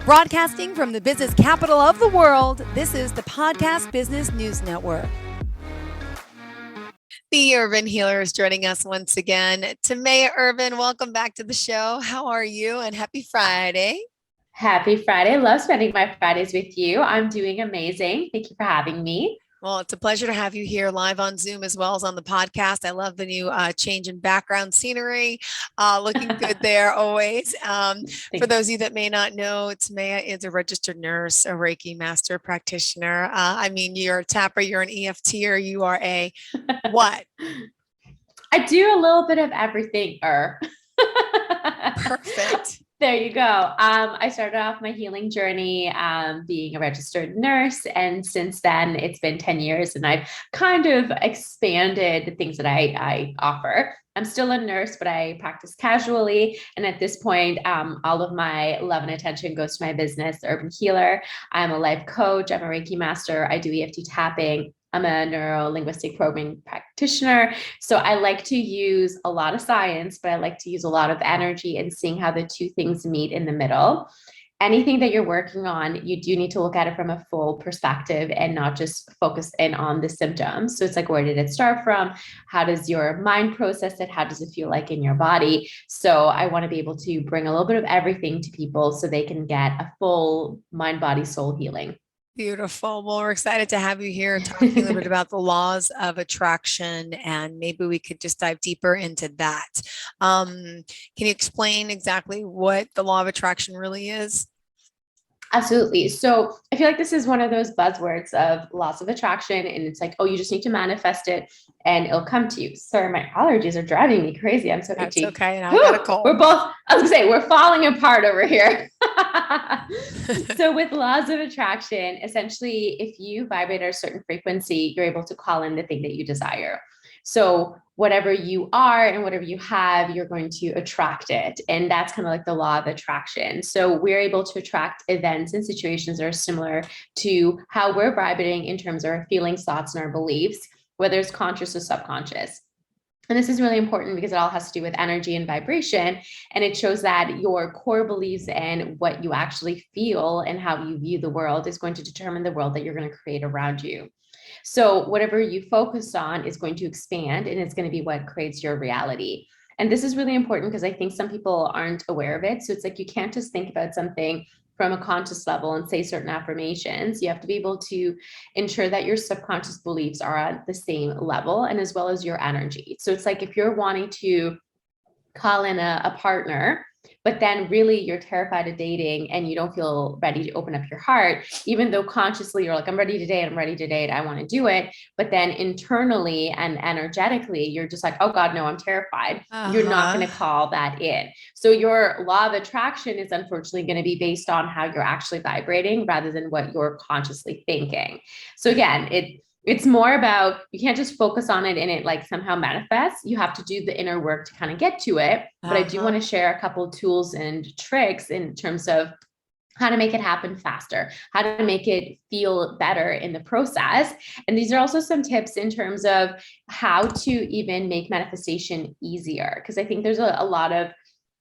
Broadcasting from the business capital of the world, this is the Podcast Business News Network. The Urban Healer is joining us once again. Timea Urban, welcome back to the show. How are you? And happy Friday. Happy Friday. Love spending my Fridays with you. I'm doing amazing. Thank you for having me. Well, it's a pleasure to have you here live on Zoom as well as on the podcast. I love the new change in background scenery. Looking good there always. For those of you that may not know, Timea is a registered nurse, a Reiki master practitioner. You're a tapper, you're an EFTer, you are a what? I do a little bit of everything. Perfect. There you go. I started off my healing journey being a registered nurse. And since then, it's been 10 years and I've kind of expanded the things that I offer. I'm still a nurse, but I practice casually. And at this point, all of my love and attention goes to my business, the Urban Healer. I'm a life coach. I'm a Reiki master. I do EFT tapping. I'm a neuro-linguistic programming practitioner. So I like to use a lot of science, but I like to use a lot of energy and seeing how the two things meet in the middle. Anything that you're working on, you do need to look at it from a full perspective and not just focus in on the symptoms. So it's like, where did it start from? How does your mind process it? How does it feel like in your body? So I want to be able to bring a little bit of everything to people so they can get a full mind, body, soul healing. Beautiful. Well, we're excited to have you here talking a little bit about the laws of attraction, and maybe we could just dive deeper into that. Can you explain exactly what the law of attraction really is? Absolutely. So I feel like this is one of those buzzwords of laws of attraction. And it's like, oh, you just need to manifest it and it'll come to you. Sorry, my allergies are driving me crazy. I'm so itchy. That's okay. And I got a cold. We're both, I was gonna say, we're falling apart over here. So with laws of attraction, essentially, if you vibrate at a certain frequency, you're able to call in the thing that you desire. So whatever you are and whatever you have, you're going to attract it. And that's kind of like the law of attraction. So we're able to attract events and situations that are similar to how we're vibrating in terms of our feelings, thoughts, and our beliefs, whether it's conscious or subconscious. And this is really important because it all has to do with energy and vibration. And it shows that your core beliefs and what you actually feel and how you view the world is going to determine the world that you're going to create around you. So whatever you focus on is going to expand and it's going to be what creates your reality. And this is really important because I think some people aren't aware of it. So it's like, you can't just think about something from a conscious level and say certain affirmations. You have to be able to ensure that your subconscious beliefs are at the same level and as well as your energy. So it's like, if you're wanting to call in a partner, but then really you're terrified of dating and you don't feel ready to open up your heart, even though consciously you're like, I'm ready to date, I want to do it. But then internally and energetically, you're just like, oh God, no, I'm terrified. You're not going to call that in. So your law of attraction is unfortunately going to be based on how you're actually vibrating rather than what you're consciously thinking. So again, it's more about, you can't just focus on it and it like somehow manifests. You have to do the inner work to kind of get to it. But I do want to share a couple of tools and tricks in terms of how to make it happen faster, how to make it feel better in the process. And these are also some tips in terms of how to even make manifestation easier. Because I think there's a lot of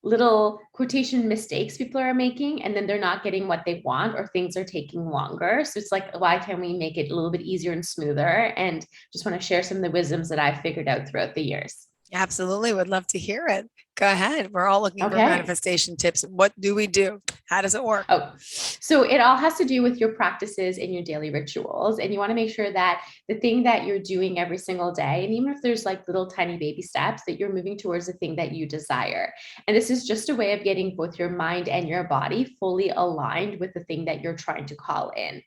little quotation mistakes people are making, and then they're not getting what they want or things are taking longer. So it's like, why can't we make it a little bit easier and smoother? And just want to share some of the wisdoms that I've figured out throughout the years. Absolutely. Would love to hear it. Go ahead. We're all looking for manifestation tips. What do we do? How does it work? Oh, so it all has to do with your practices and your daily rituals. And you want to make sure that the thing that you're doing every single day, and even if there's like little tiny baby steps, that you're moving towards the thing that you desire. And this is just a way of getting both your mind and your body fully aligned with the thing that you're trying to call in.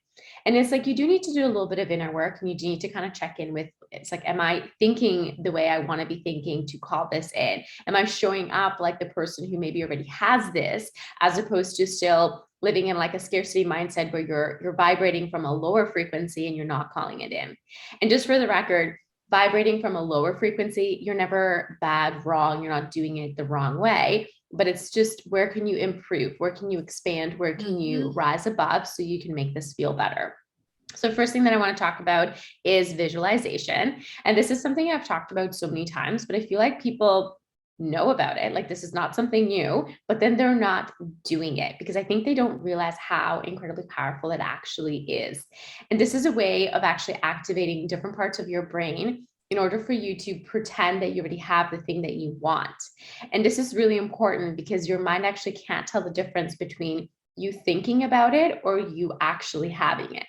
And it's like, you do need to do a little bit of inner work, and you do need to kind of check in with, it's like, am I thinking the way I want to be thinking to call this in? Am I showing up like the person who maybe already has this, as opposed to still living in like a scarcity mindset where you're vibrating from a lower frequency and you're not calling it in? And just for the record, vibrating from a lower frequency, you're never bad, wrong, you're not doing it the wrong way. But it's just, where can you improve? Where can you expand? Where can you rise above so you can make this feel better? So first thing that I want to talk about is visualization. And this is something I've talked about so many times, but I feel like people know about it, like this is not something new, but then they're not doing it because I think they don't realize how incredibly powerful it actually is. And this is a way of actually activating different parts of your brain in order for you to pretend that you already have the thing that you want. And this is really important because your mind actually can't tell the difference between you thinking about it or you actually having it.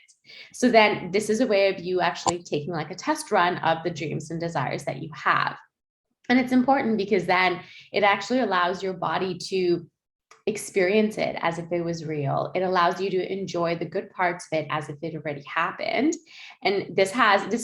So then this is a way of you actually taking like a test run of the dreams and desires that you have. And it's important because then it actually allows your body to experience it as if it was real. It allows you to enjoy the good parts of it as if it already happened. And this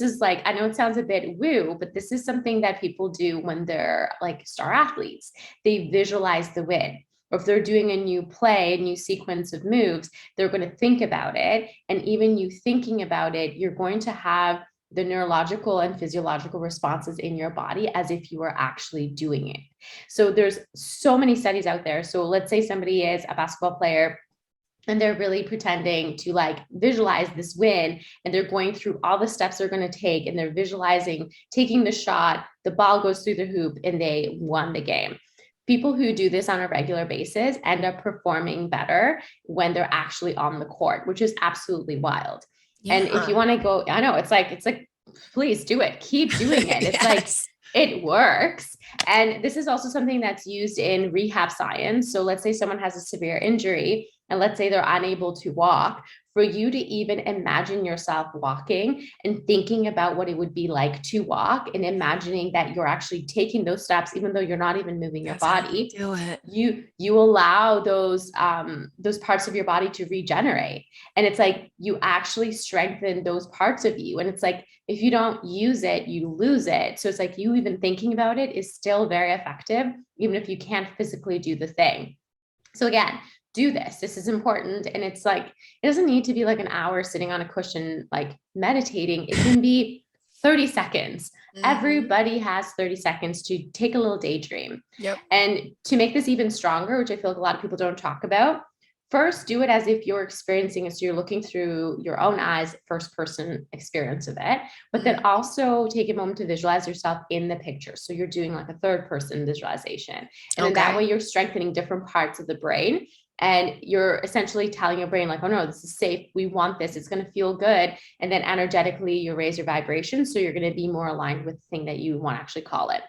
is like, I know it sounds a bit woo, but this is something that people do when they're like star athletes. They visualize the win. Or if they're doing a new play, a new sequence of moves, they're going to think about it. And even you thinking about it, you're going to have the neurological and physiological responses in your body as if you were actually doing it. So there's so many studies out there. So let's say somebody is a basketball player and they're really pretending to like visualize this win, and they're going through all the steps they're going to take, and they're visualizing taking the shot, the ball goes through the hoop, and they won the game. People who do this on a regular basis end up performing better when they're actually on the court, which is absolutely wild. Yeah. And if you want to go, I know it's like, please do it. Keep doing it. It's like, Yes. it works. And this is also something that's used in rehab science. So let's say someone has a severe injury and let's say they're unable to walk. For you to even imagine yourself walking and thinking about what it would be like to walk and imagining that you're actually taking those steps, even though you're not even moving your body, do it. You allow those parts of your body to regenerate. And it's like, you actually strengthen those parts of you. And it's like, if you don't use it, you lose it. So it's like, you even thinking about it is still very effective, even if you can't physically do the thing. So again, do this. This is important. And it's like, it doesn't need to be like an hour sitting on a cushion, like meditating. It can be 30 seconds. Mm-hmm. Everybody has 30 seconds to take a little daydream. Yep. And to make this even stronger, which I feel like a lot of people don't talk about, first do it as if you're experiencing it. So you're looking through your own eyes, first person experience of it, but then also take a moment to visualize yourself in the picture. So you're doing like a third person visualization. And then that way you're strengthening different parts of the brain. And you're essentially telling your brain like, oh no, this is safe. We want this. It's going to feel good. And then energetically you raise your vibration. So you're going to be more aligned with the thing that you want to actually call it.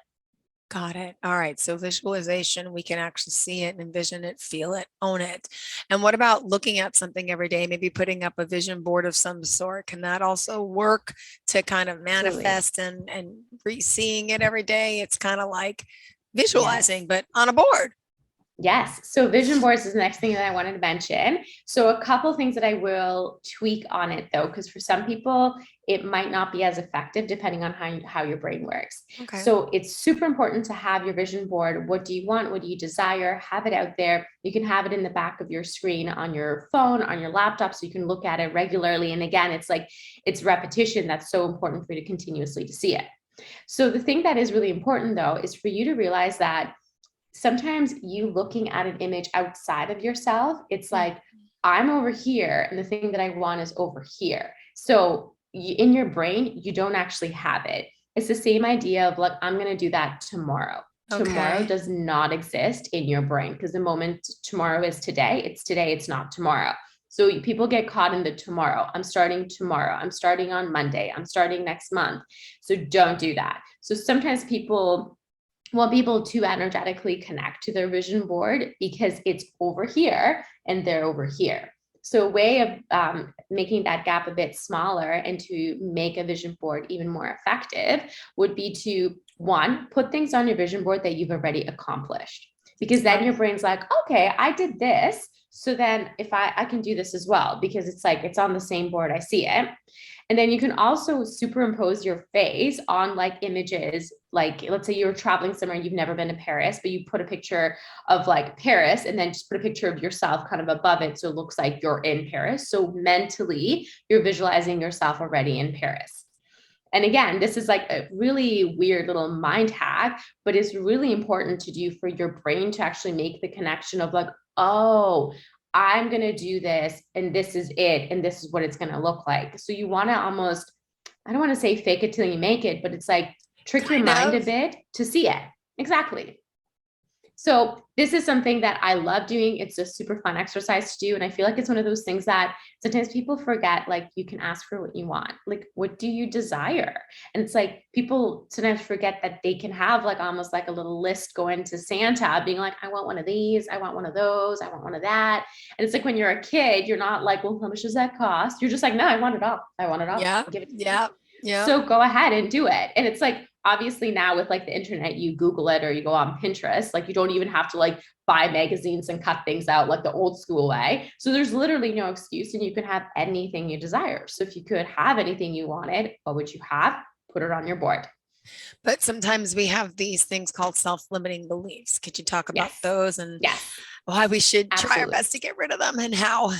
Got it. All right. So visualization, we can actually see it and envision it, feel it, own it. And what about looking at something every day, maybe putting up a vision board of some sort? Can that also work to kind of manifest and seeing it every day? It's kind of like visualizing, but on a board. Yes. So vision boards is the next thing that I wanted to mention. So a couple of things that I will tweak on it though, because for some people, it might not be as effective depending on how your brain works. Okay. So it's super important to have your vision board. What do you want? What do you desire? Have it out there. You can have it in the back of your screen on your phone, on your laptop, so you can look at it regularly. And again, it's like, it's repetition that's so important for you to continuously to see it. So the thing that is really important though, is for you to realize that sometimes you looking at an image outside of yourself, it's like, I'm over here and the thing that I want is over here. So in your brain, you don't actually have it. It's the same idea of like, I'm going to do that tomorrow. Okay. Tomorrow does not exist in your brain because the moment tomorrow is today, it's not tomorrow. So people get caught in the tomorrow. I'm starting tomorrow. I'm starting on Monday. I'm starting next month. So don't do that. So sometimes people want people to energetically connect to their vision board because it's over here and they're over here. So a way of making that gap a bit smaller and to make a vision board even more effective would be to, one, put things on your vision board that you've already accomplished. Because then your brain's like, okay, I did this. So then if I can do this as well, because it's like, it's on the same board, I see it. And then you can also superimpose your face on like images, like let's say you're traveling somewhere and you've never been to Paris, but you put a picture of like Paris and then just put a picture of yourself kind of above it. So it looks like you're in Paris. So mentally you're visualizing yourself already in Paris. And again, this is like a really weird little mind hack, but it's really important to do for your brain to actually make the connection of like, oh, I'm going to do this and this is it. And this is what it's going to look like. So you want to almost, I don't want to say fake it till you make it, but it's like trick your mind a bit to see it. Exactly. So this is something that I love doing. It's a super fun exercise to do. And I feel like it's one of those things that sometimes people forget, like you can ask for what you want. Like, what do you desire? And it's like people sometimes forget that they can have like almost like a little list going to Santa being like, I want one of these, I want one of those, I want one of that. And it's like when you're a kid, you're not like, well, how much does that cost? You're just like, no, I want it all. I want it all. Yeah. Give it to me. Yeah. Yeah. So go ahead and do it. And it's like, obviously now with like the internet, you Google it or you go on Pinterest, like you don't even have to like buy magazines and cut things out like the old school way. So there's literally no excuse and you can have anything you desire. So if you could have anything you wanted, what would you have? Put it on your board. But sometimes we have these things called self-limiting beliefs. Could you talk about Yes. those and Yes. why we should try our Absolutely. best to get rid of them and how?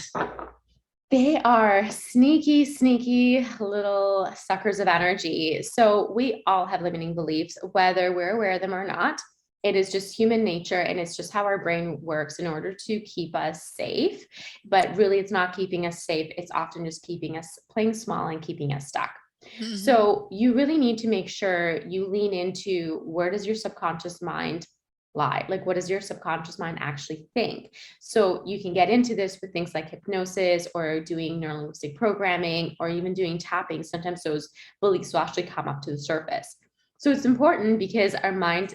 They are sneaky, sneaky little suckers of energy. So we all have limiting beliefs, whether we're aware of them or not. It is just human nature and it's just how our brain works in order to keep us safe. But really, it's not keeping us safe. It's often just keeping us playing small and keeping us stuck. Mhm. So you really need to make sure you lean into where does your subconscious mind lie? Like, what does your subconscious mind actually think? So you can get into this with things like hypnosis or doing neurolinguistic programming or even doing tapping. Sometimes those beliefs will actually come up to the surface. So it's important because our mind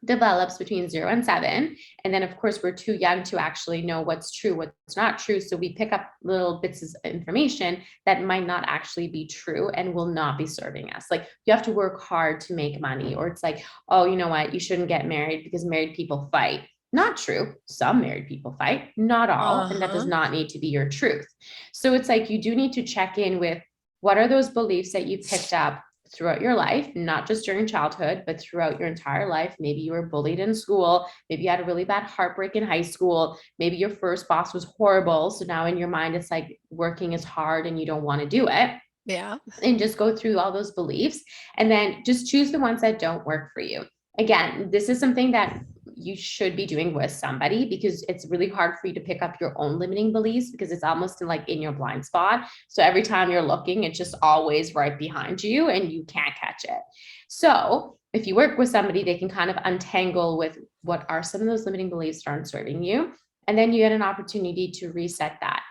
develops between 0 and 7. And then, of course, we're too young to actually know what's true, what's not true. So we pick up little bits of information that might not actually be true and will not be serving us. Like you have to work hard to make money, or it's like, oh, you know what? You shouldn't get married because married people fight. Not true. Some married people fight, not all. And that does Uh-huh. not need to be your truth. So it's like you do need to check in with what are those beliefs that you picked up throughout your life, not just during childhood, but throughout your entire life. Maybe you were bullied in school. Maybe you had a really bad heartbreak in high school. Maybe your first boss was horrible. So now in your mind, it's like working is hard and you don't want to do it. Yeah. And just go through all those beliefs and then just choose the ones that don't work for you. Again, this is something that you should be doing with somebody because it's really hard for you to pick up your own limiting beliefs because it's almost like in your blind spot. So every time you're looking, it's just always right behind you and you can't catch it. So if you work with somebody, they can kind of untangle with what are some of those limiting beliefs that aren't serving you. And then you get an opportunity to reset that.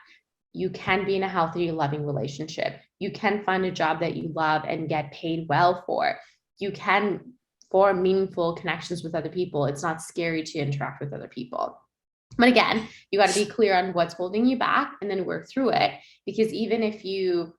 You can be in a healthy, loving relationship. You can find a job that you love and get paid well for. You can form meaningful connections with other people. It's not scary to interact with other people. But again, you got to be clear on what's holding you back and then work through it. Because even if you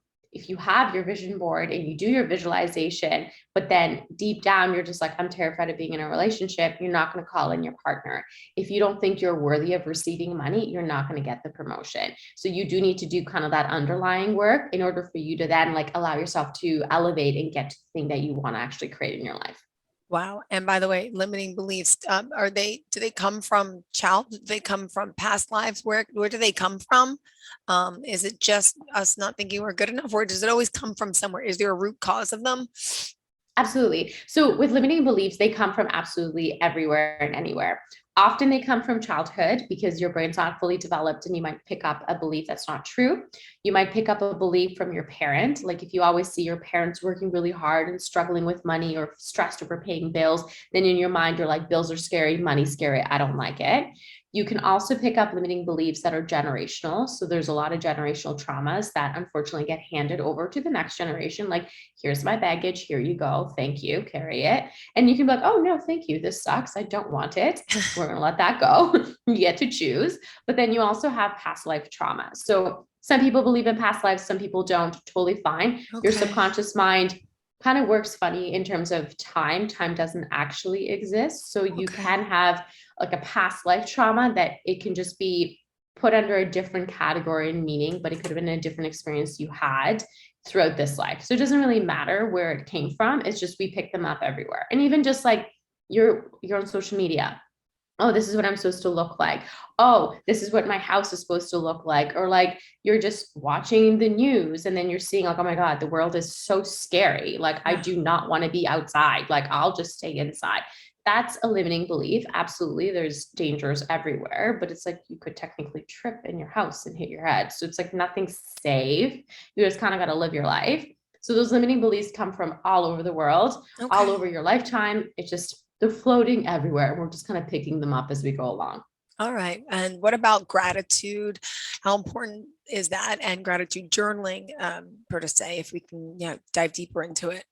have your vision board and you do your visualization, but then deep down you're just like, I'm terrified of being in a relationship, you're not going to call in your partner. If you don't think you're worthy of receiving money, you're not going to get the promotion. So you do need to do kind of that underlying work in order for you to then like allow yourself to elevate and get to the thing that you want to actually create in your life. Wow. And by the way, limiting beliefs, do they come from childhood? Do they come from past lives? Where do they come from? Is it just us not thinking we're good enough, or does it always come from somewhere? Is there a root cause of them? Absolutely. So with limiting beliefs, they come from absolutely everywhere and anywhere. Often they come from childhood because your brain's not fully developed and you might pick up a belief that's not true. You might pick up a belief from your parent. Like if you always see your parents working really hard and struggling with money or stressed over paying bills, then in your mind, you're like, bills are scary, money's scary, I don't like it. You can also pick up limiting beliefs that are generational. So there's a lot of generational traumas that unfortunately get handed over to the next generation. Like, here's my baggage, here you go, thank you, carry it. And you can be like, oh no, thank you, this sucks, I don't want it. We're gonna let that go. You get to choose. But then you also have past life trauma. So some people believe in past lives, some people don't, totally fine. Your Okay. subconscious mind kind of works funny in terms of time. Time doesn't actually exist. So you Okay. can have like a past life trauma that it can just be put under a different category and meaning, but it could have been a different experience you had throughout this life. So it doesn't really matter where it came from. It's just we pick them up everywhere. And even just like you're on social media. Oh, this is what I'm supposed to look like. Oh, this is what my house is supposed to look like. Or like you're just watching the news and then you're seeing like, oh my God, the world is so scary. Like I Yeah. do not want to be outside. Like I'll just stay inside. That's a limiting belief. Absolutely. There's dangers everywhere, but it's like you could technically trip in your house and hit your head. So it's like nothing's safe. You just kind of got to live your life. So those limiting beliefs come from all over the world, all Okay. over your lifetime. It's just They're floating everywhere. We're just kind of picking them up as we go along. All right. And what about gratitude? How important is that? And gratitude journaling, per se, if we can, dive deeper into it.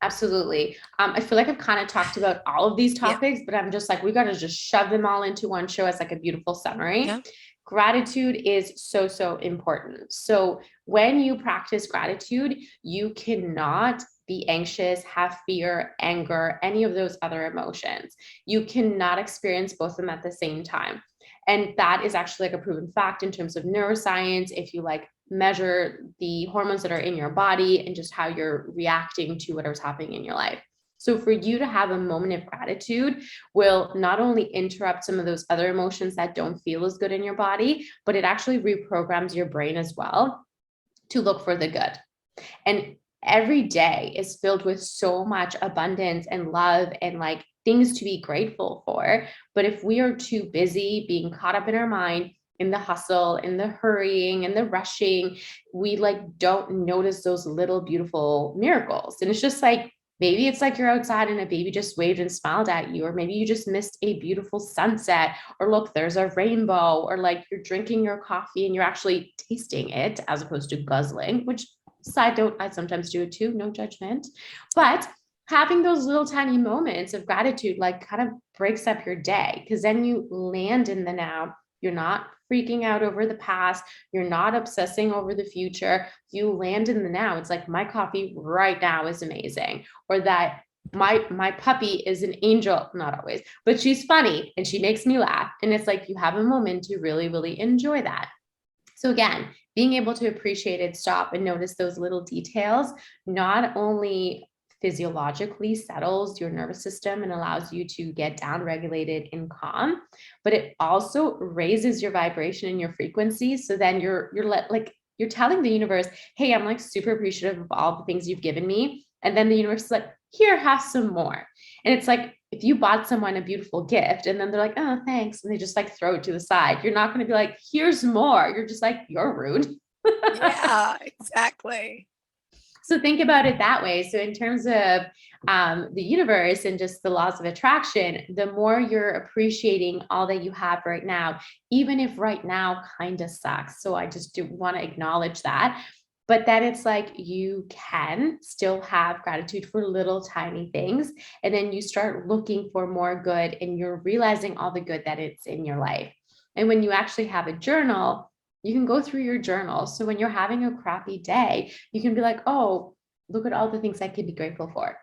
Absolutely. I feel like I've kind of talked about all of these topics, but I'm just like, we got to just shove them all into one show as like a beautiful summary. Yeah. Gratitude is so, so important. So when you practice gratitude, you cannot be anxious, have fear, anger, any of those other emotions. You cannot experience both of them at the same time. And that is actually like a proven fact in terms of neuroscience. If you like measure the hormones that are in your body and just how you're reacting to whatever's happening in your life. So for you to have a moment of gratitude will not only interrupt some of those other emotions that don't feel as good in your body, but it actually reprograms your brain as well to look for the good. And every day is filled with so much abundance and love and like things to be grateful for. But if we are too busy being caught up in our mind, in the hustle, in the hurrying and the rushing, we like don't notice those little beautiful miracles. And it's just like, maybe it's like you're outside and a baby just waved and smiled at you, or maybe you just missed a beautiful sunset, or look, there's a rainbow, or like you're drinking your coffee and you're actually tasting it as opposed to guzzling, which side note, I sometimes do it too, no judgment. But having those little tiny moments of gratitude like kind of breaks up your day, because then you land in the now. You're not freaking out over the past. You're not obsessing over the future. You land in the now. It's like my coffee right now is amazing, or that my puppy is an angel, not always, but she's funny and she makes me laugh. And it's like you have a moment to really, really enjoy that. So again, being able to appreciate it, stop and notice those little details, not only physiologically settles your nervous system and allows you to get down regulated and calm, but it also raises your vibration and your frequency. So then you're telling the universe, hey, I'm like super appreciative of all the things you've given me. And then the universe is like, here, have some more. And it's like, if you bought someone a beautiful gift and then they're like, oh, thanks, and they just like throw it to the side, you're not going to be like, here's more. You're just like, you're rude. Yeah, exactly. So think about it that way. So in terms of the universe and just the laws of attraction, the more you're appreciating all that you have right now, even if right now kind of sucks. So I just do want to acknowledge that. But then it's like you can still have gratitude for little tiny things. And then you start looking for more good and you're realizing all the good that it's in your life. And when you actually have a journal, you can go through your journal. So when you're having a crappy day, you can be like, oh, look at all the things I could be grateful for.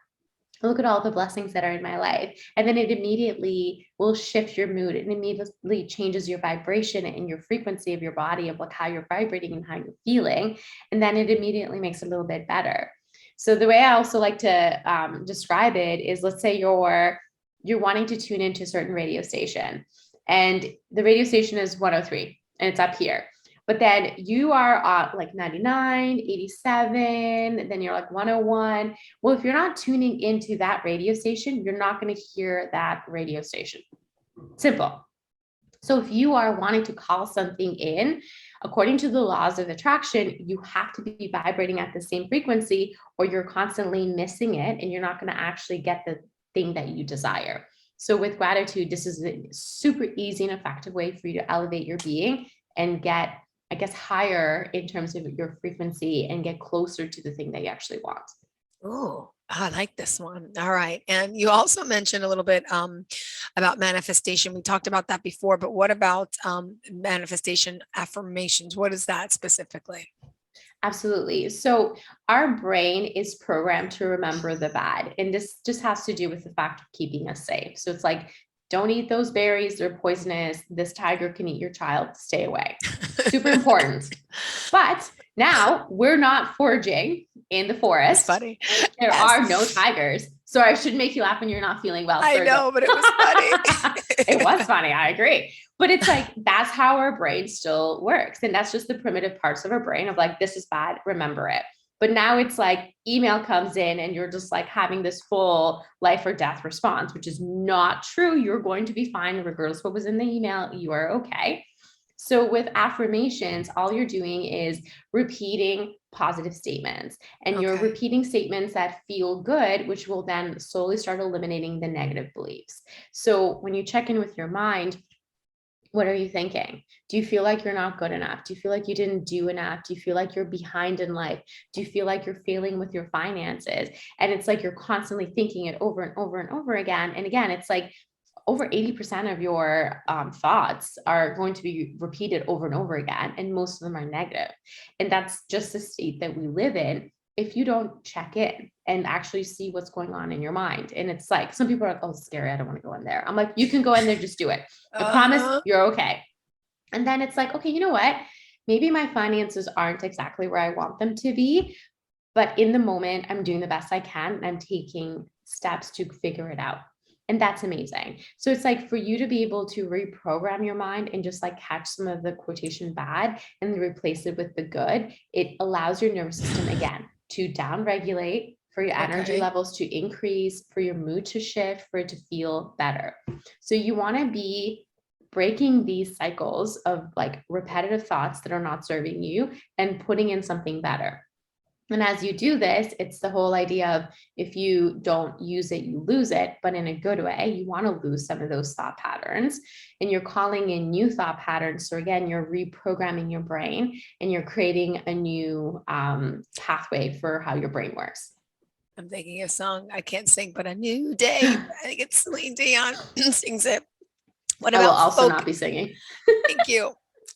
Look at all the blessings that are in my life. And then it immediately will shift your mood. It immediately changes your vibration and your frequency of your body, of like how you're vibrating and how you're feeling. And then it immediately makes it a little bit better. So the way I also like to describe it is, let's say you're wanting to tune into a certain radio station, and the radio station is 103 and it's up here. But then you are like 99, 87, then you're like 101. Well, if you're not tuning into that radio station, you're not going to hear that radio station. Simple. So if you are wanting to call something in, according to the laws of attraction, you have to be vibrating at the same frequency, or you're constantly missing it and you're not going to actually get the thing that you desire. So with gratitude, this is a super easy and effective way for you to elevate your being and get, I guess, higher in terms of your frequency and get closer to the thing that you actually want. Oh, I like this one. All right. And you also mentioned a little bit about manifestation. We talked about that before, but what about manifestation affirmations? What is that specifically? Absolutely. So our brain is programmed to remember the bad. And this just has to do with the fact of keeping us safe. So it's like, don't eat those berries, they're poisonous. This tiger can eat your child, stay away. Super important. But now we're not foraging in the forest. That's funny. There are no tigers. So I should make you laugh when you're not feeling well. I know, but it was funny. It was funny. I agree. But it's like, that's how our brain still works. And that's just the primitive parts of our brain of like, this is bad, remember it. But now it's like email comes in and you're just like having this full life or death response, which is not true. You're going to be fine regardless of what was in the email. You are okay. So with affirmations, all you're doing is repeating positive statements, and you're Okay. repeating statements that feel good, which will then slowly start eliminating the negative beliefs. So when you check in with your mind, what are you thinking? Do you feel like you're not good enough? Do you feel like you didn't do enough? Do you feel like you're behind in life? Do you feel like you're failing with your finances? And it's like you're constantly thinking it over and over and over again. And again, it's like over 80% of your thoughts are going to be repeated over and over again, and most of them are negative. And that's just the state that we live in if you don't check in and actually see what's going on in your mind. And it's like, some people are like, oh, it's scary, I don't want to go in there. I'm like, you can go in there, just do it. I promise Uh-huh. you're okay. And then it's like, okay, you know what? Maybe my finances aren't exactly where I want them to be, but in the moment, I'm doing the best I can and I'm taking steps to figure it out. And that's amazing. So it's like for you to be able to reprogram your mind and just like catch some of the quotation bad and replace it with the good, it allows your nervous system again to down regulate, for your energy Okay. levels to increase, for your mood to shift, for it to feel better. So you want to be breaking these cycles of like repetitive thoughts that are not serving you and putting in something better. And as you do this, it's the whole idea of if you don't use it, you lose it, but in a good way. You want to lose some of those thought patterns, and you're calling in new thought patterns. So again, you're reprogramming your brain and you're creating a new pathway for how your brain works. I'm thinking a song I can't sing, but A New Day. I think it's Celine Dion sings it. What I will about also folk? not be singing. Thank you.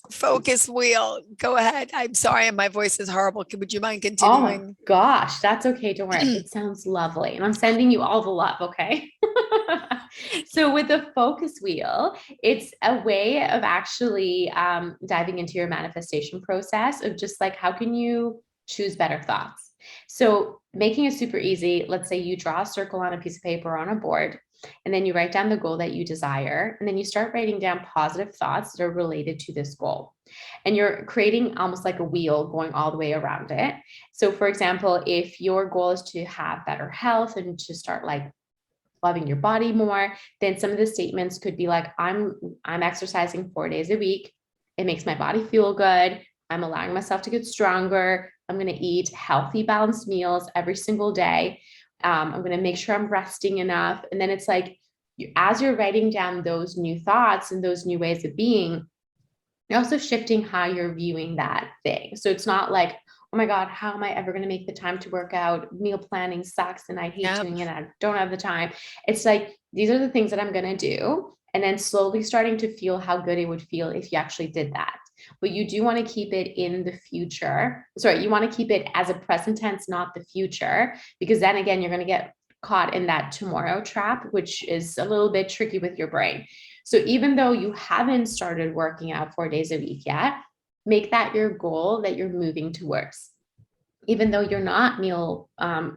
Focus wheel. Go ahead. I'm sorry, my voice is horrible. Would you mind Oh my continuing? gosh, that's okay. Don't worry. It sounds lovely. And I'm sending you all the love, okay? Thank you. So, with the focus wheel, it's a way of actually diving into your manifestation process of just like, how can you choose better thoughts? So, making it super easy, let's say you draw a circle on a piece of paper or on a board, and then you write down the goal that you desire, and then you start writing down positive thoughts that are related to this goal. And you're creating almost like a wheel going all the way around it. So, for example, if your goal is to have better health and to start like loving your body more, then some of the statements could be like, I'm exercising 4 days a week. It makes my body feel good. I'm allowing myself to get stronger. I'm going to eat healthy, balanced meals every single day. I'm going to make sure I'm resting enough. And then it's like, as you're writing down those new thoughts and those new ways of being, you're also shifting how you're viewing that thing. So it's not like, oh my God, how am I ever going to make the time to work out? Meal planning sucks and I hate Yep. doing it. I don't have the time. It's like, these are the things that I'm going to do. And then slowly starting to feel how good it would feel if you actually did that. But you do want to keep it in the future. Sorry, you want to keep it as a present tense, not the future, because then again, you're going to get caught in that tomorrow trap, which is a little bit tricky with your brain. So even though you haven't started working out 4 days a week yet, make that your goal that you're moving towards. Even though you're not meal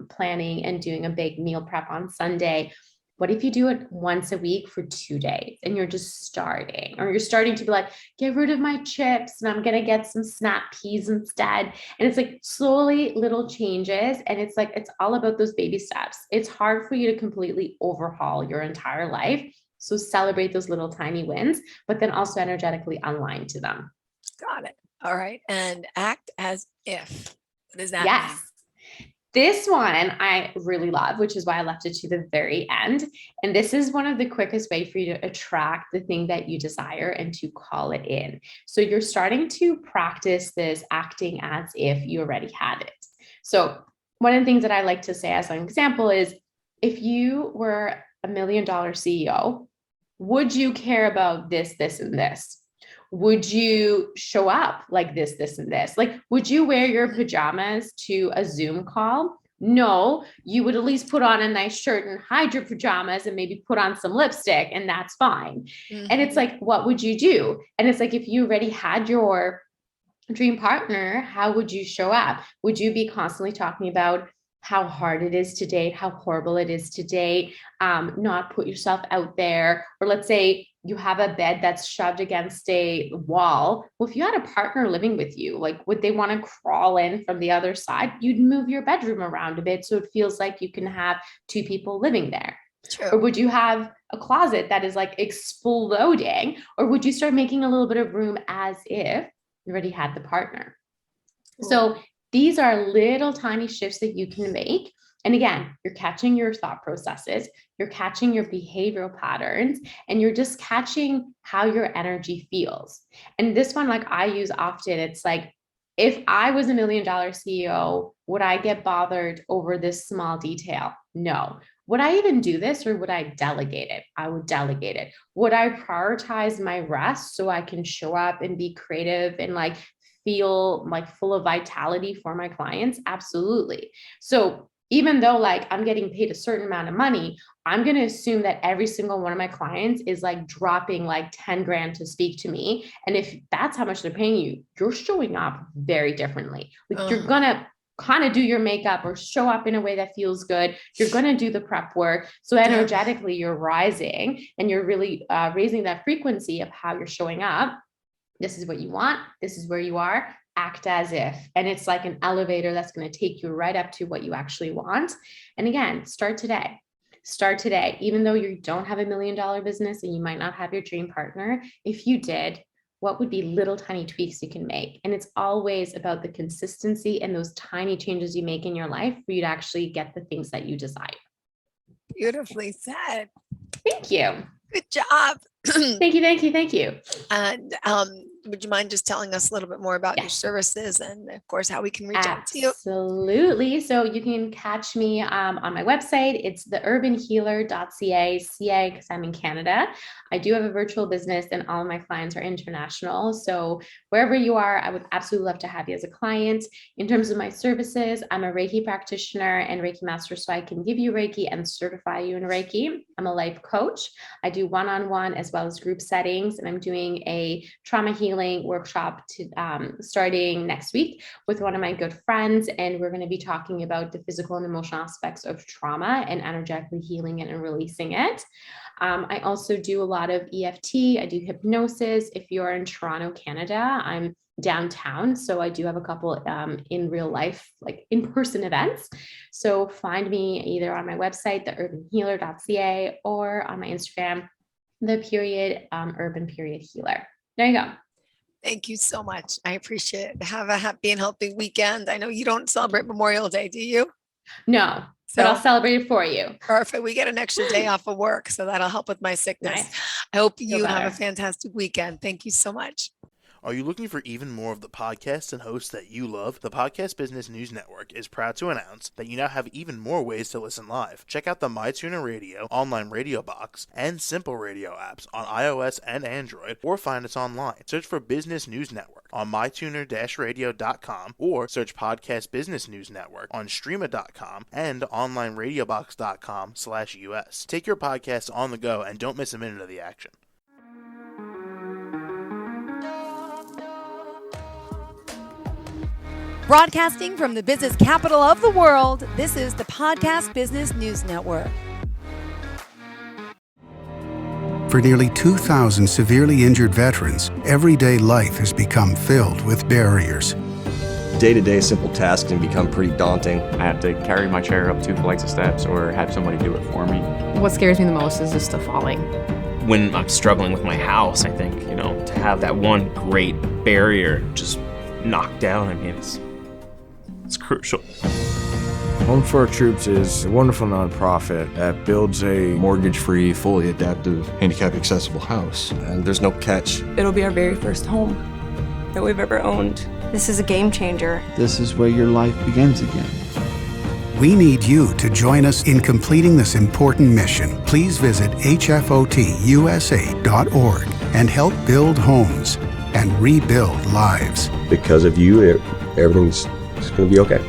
planning and doing a big meal prep on Sunday, what if you do it once a week for 2 days and you're just starting, or you're starting to be like, get rid of my chips and I'm going to get some snap peas instead. And it's like slowly little changes. And it's like, it's all about those baby steps. It's hard for you to completely overhaul your entire life. So celebrate those little tiny wins, but then also energetically align to them. Got it. All right. And act as if. What does that Yes. mean? This one I really love, which is why I left it to the very end. And this is one of the quickest way for you to attract the thing that you desire and to call it in. So you're starting to practice this acting as if you already had it. So one of the things that I like to say as an example is, if you were $1 million CEO, would you care about this, this, and this? Would you show up like this, and this? Like, would you wear your pajamas to a Zoom call? No, you would at least put on a nice shirt and hide your pajamas and maybe put on some lipstick, and that's fine. And it's Mhm. like, what would you do? And it's like, if you already had your dream partner, how would you show up? Would you be constantly talking about how hard it is to date, how horrible it is to date, not put yourself out there? Or let's say you have a bed that's shoved against a wall. Well, if you had a partner living with you, like, would they want to crawl in from the other side? You'd move your bedroom around a bit so it feels like you can have two people living there. Or True. would you have a closet that is like exploding? Or would you start making a little bit of room as if you already had the partner? So these are little tiny shifts that you can make. And again, you're catching your thought processes, you're catching your behavioral patterns, and you're just catching how your energy feels. And this one, like I use often, it's like, if I was $1 million CEO, would I get bothered over this small detail? No. Would I even do this, or would I delegate it? I would delegate it. Would I prioritize my rest so I can show up and be creative and like feel like full of vitality for my clients? Absolutely. So even though like I'm getting paid a certain amount of money, I'm going to assume that every single one of my clients is like dropping like 10 grand to speak to me. And if that's how much they're paying you, you're showing up very differently. Like you're going to kind of do your makeup or show up in a way that feels good. You're going to do the prep work. So energetically you're rising, and you're really raising that frequency of how you're showing up. This is what you want. This is where you are. Act as if. And it's like an elevator that's going to take you right up to what you actually want. And again, start today. Start today. Even though you don't have $1 million business and you might not have your dream partner, if you did, what would be little tiny tweaks you can make? And it's always about the consistency and those tiny changes you make in your life for you to actually get the things that you desire. Beautifully said. Thank you. Good job. Thank you. Thank you. Thank you. And would you mind just telling us a little bit more about your services and, of course, how we can reach out to you? Absolutely. So you can catch me on my website. It's theurbanhealer.ca, CA, because I'm in Canada. I do have a virtual business, and all of my clients are international. So wherever you are, I would absolutely love to have you as a client. In terms of my services, I'm a Reiki practitioner and Reiki master, so I can give you Reiki and certify you in Reiki. I'm a life coach. I do one-on-one as well as group settings, and I'm doing a trauma healing workshop starting next week with one of my good friends, and we're going to be talking about the physical and emotional aspects of trauma and energetically healing it and releasing it. I also do a lot of EFT. I do hypnosis. If you're in Toronto, Canada, I'm downtown, so I do have a couple in real life, like in-person events. So find me either on my website, theurbanhealer.ca, or on my Instagram, _urban_healer. There you go. Thank you so much. I appreciate it. Have a happy and healthy weekend. I know you don't celebrate Memorial Day, do you? No, but I'll celebrate it for you. Perfect. We get an extra day off of work, so that'll help with my sickness. Nice. I hope you have a fantastic weekend. Thank you so much. Are you looking for even more of the podcasts and hosts that you love? The Podcast Business News Network is proud to announce that you now have even more ways to listen live. Check out the MyTuner Radio, online radio box, and Simple Radio apps on iOS and Android, or find us online. Search for Business News Network on mytuner-radio.com, or search Podcast Business News Network on streama.com and onlineradiobox.com/US. Take your podcast on the go and don't miss a minute of the action. Broadcasting from the business capital of the world, this is the Podcast Business News Network. For nearly 2,000 severely injured veterans, everyday life has become filled with barriers. Day-to-day simple tasks can become pretty daunting. I have to carry my chair up 2 flights of steps or have somebody do it for me. What scares me the most is just the falling. When I'm struggling with my house, I think, to have that one great barrier just knocked down, I mean, it's crucial. Home for Our Troops is a wonderful nonprofit that builds a mortgage-free, fully adaptive, handicap-accessible house. And there's no catch. It'll be our very first home that we've ever owned. This is a game changer. This is where your life begins again. We need you to join us in completing this important mission. Please visit hfotusa.org and help build homes and rebuild lives. Because of you, everything's going to be okay.